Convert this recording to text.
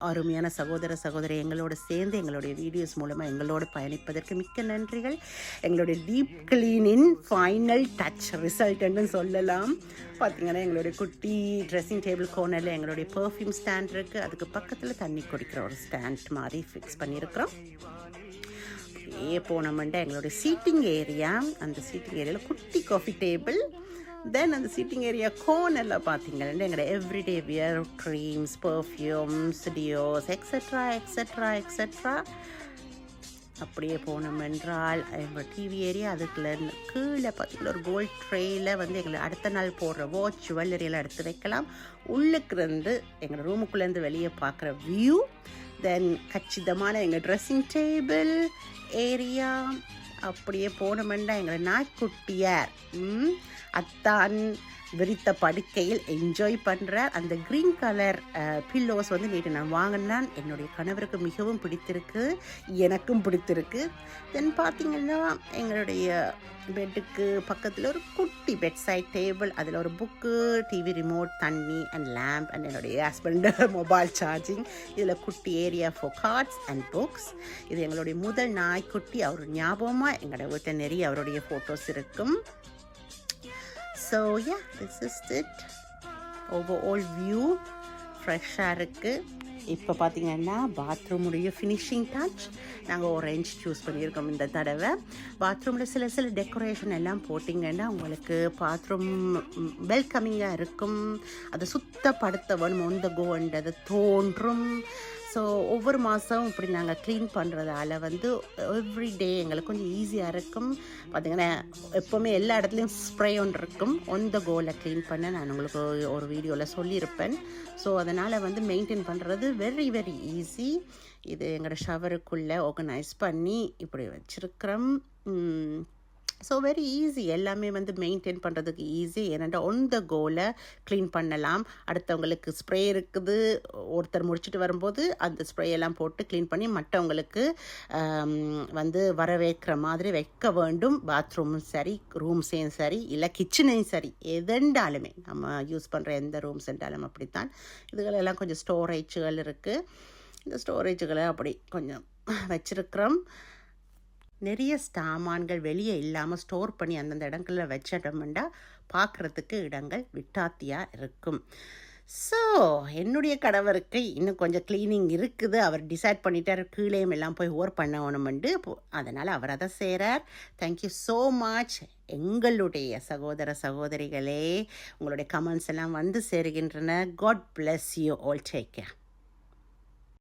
அருமையான சகோதர சகோதரி எங்களோடு சேர்ந்து எங்களுடைய வீடியோஸ் மூலமாக எங்களோடு பயணிப்பதற்கு மிக்க நன்றிகள். எங்களுடைய டீப் கிளீனின் ஃபைனல் டச் ரிசல்ட்னு சொல்லலாம். பார்த்திங்கன்னா எங்களுடைய குட்டி ட்ரெஸ்ஸிங் டேபிள் கோர்னரில் எங்களுடைய பர்ஃப்யூம் ஸ்டாண்ட் இருக்குது. அதுக்கு பக்கத்தில் தண்ணி குடிக்கிற ஒரு ஸ்டாண்ட் மாதிரி ஃபிக்ஸ் பண்ணியிருக்கிறோம். போனோம்னா எங்களுடைய சீட்டிங் ஏரியா, அந்த சீட்டிங் ஏரியாவில் குட்டி காஃபி டேபிள், தென் அந்த சீட்டிங் ஏரியா கோர்னரில் பார்த்தீங்கன்னா எங்களோட everyday wear creams, perfumes, deos extra extra extra. அப்படியே போனோம் என்றால் எங்கள் டிவி ஏரியா, அதுக்குள்ள கீழே பார்த்தீங்கன்னா ஒரு கோல்ட் ட்ரேயில் வந்து எங்களை அடுத்த நாள் போடுற வாட்ச் ஜுவல்லரியெல்லாம் எடுத்து வைக்கலாம். உள்ளுக்குலேருந்து எங்கள் ரூமுக்குள்ளேருந்து வெளியே பார்க்குற வியூ, தென் கச்சிதமான எங்கள் ட்ரெஸ்ஸிங் டேபிள் ஏரியா. அப்படியே போனோம்னா எங்களை நாய்க்குட்டியார் அத்தான் விரித்த படுக்கையில் என்ஜாய் பண்ணுறார். அந்த க்ரீன் கலர் பில்லோஸ் வந்து நேற்று நான் வாங்கினான். என்னுடைய கணவருக்கு மிகவும் பிடித்திருக்கு, எனக்கும் பிடித்திருக்கு. தென் பார்த்திங்கன்னா எங்களுடைய பெட்டுக்கு பக்கத்தில் ஒரு குட்டி பெட் சைட் டேபிள், அதில் ஒரு புக்கு, டிவி ரிமோட், தண்ணி அண்ட் லேம்ப் அண்ட் என்னுடைய ஹஸ்பண்ட் மொபைல் சார்ஜிங். இதில் குட்டி area for cards and books. இது எங்களுடைய முதல் நாய்க்குட்டி. அவர் ஞாபகமாக எங்களோட வீட்டில் நிறைய அவருடைய ஃபோட்டோஸ் இருக்கும். So yeah, this is it. Overall view ஃப்ரெஷ்ஷாக இருக்குது. இப்போ பார்த்திங்கன்னா பாத்ரூமுடைய ஃபினிஷிங் டச் நாங்கள் ஆரஞ்ச் சூஸ் பண்ணியிருக்கோம் இந்த தடவை. பாத்ரூமில் சில டெக்கரேஷன் எல்லாம் போட்டிங்கன்னா உங்களுக்கு பாத்ரூம் வெல்கமிங்காக இருக்கும். அதை சுத்தப்படுத்த வேணும், ஒந்த கோன்றது தோன்றும். ஸோ ஒவ்வொரு மாதம் இப்படி நாங்கள் க்ளீன் பண்ணுறதால வந்து எவ்ரிடே எங்களுக்கு கொஞ்சம் ஈஸியாக இருக்கும். பார்த்திங்கன்னா எப்போவுமே எல்லா இடத்துலையும் ஸ்ப்ரே ஒன்று இருக்கும். ஒந்த கோவில் க்ளீன் பண்ண நான் உங்களுக்கு ஒரு வீடியோவில் சொல்லியிருப்பேன். ஸோ அதனால் வந்து மெயின்டைன் பண்ணுறது வெரி வெரி ஈஸி. இது எங்களோட ஷவருக்குள்ளே ஆர்கனைஸ் பண்ணி இப்படி வச்சுருக்கிறோம். ஸோ வெரி ஈஸி, எல்லாமே வந்து மெயின்டைன் பண்ணுறதுக்கு ஈஸி. ஏன்னாண்டா ஒன் த கோவில் க்ளீன் பண்ணலாம். அடுத்தவங்களுக்கு ஸ்ப்ரே இருக்குது, ஒருத்தர் முடிச்சுட்டு வரும்போது அந்த ஸ்ப்ரேயெல்லாம் போட்டு க்ளீன் பண்ணி மற்றவங்களுக்கு வந்து வரவேற்கிற மாதிரி வைக்க வேண்டும். பாத்ரூமும் சரி, ரூம்ஸையும் சரி, இல்லை கிச்சனையும் சரி, எதெண்டாலுமே நம்ம யூஸ் பண்ணுற எந்த ரூம்ஸ் என்றாலும் அப்படித்தான். இதுகளெல்லாம் கொஞ்சம் ஸ்டோரேஜுகள் இருக்குது. இந்த ஸ்டோரேஜுகளை அப்படி கொஞ்சம் வச்சுருக்கிறோம். நிறைய சாமான்கள் வெளியே இல்லாமல் ஸ்டோர் பண்ணி அந்தந்த இடங்களில் வச்சிட்டோம்னா பார்க்குறதுக்கு இடங்கள் விட்டாத்தியாக இருக்கும். ஸோ என்னுடைய கணவருக்கு இன்னும் கொஞ்சம் க்ளீனிங் இருக்குது. அவர் டிசைட் பண்ணிட்டார் கீழேயும் எல்லாம் போய் ஒர்க் பண்ணணும்ண்டு. அதனால் அவர் அதை செய்கிறார். Thank you so much. எங்களுடைய சகோதர சகோதரிகளே, உங்களுடைய கமெண்ட்ஸ் எல்லாம் வந்து சேருகின்றன. God bless you all. Take care.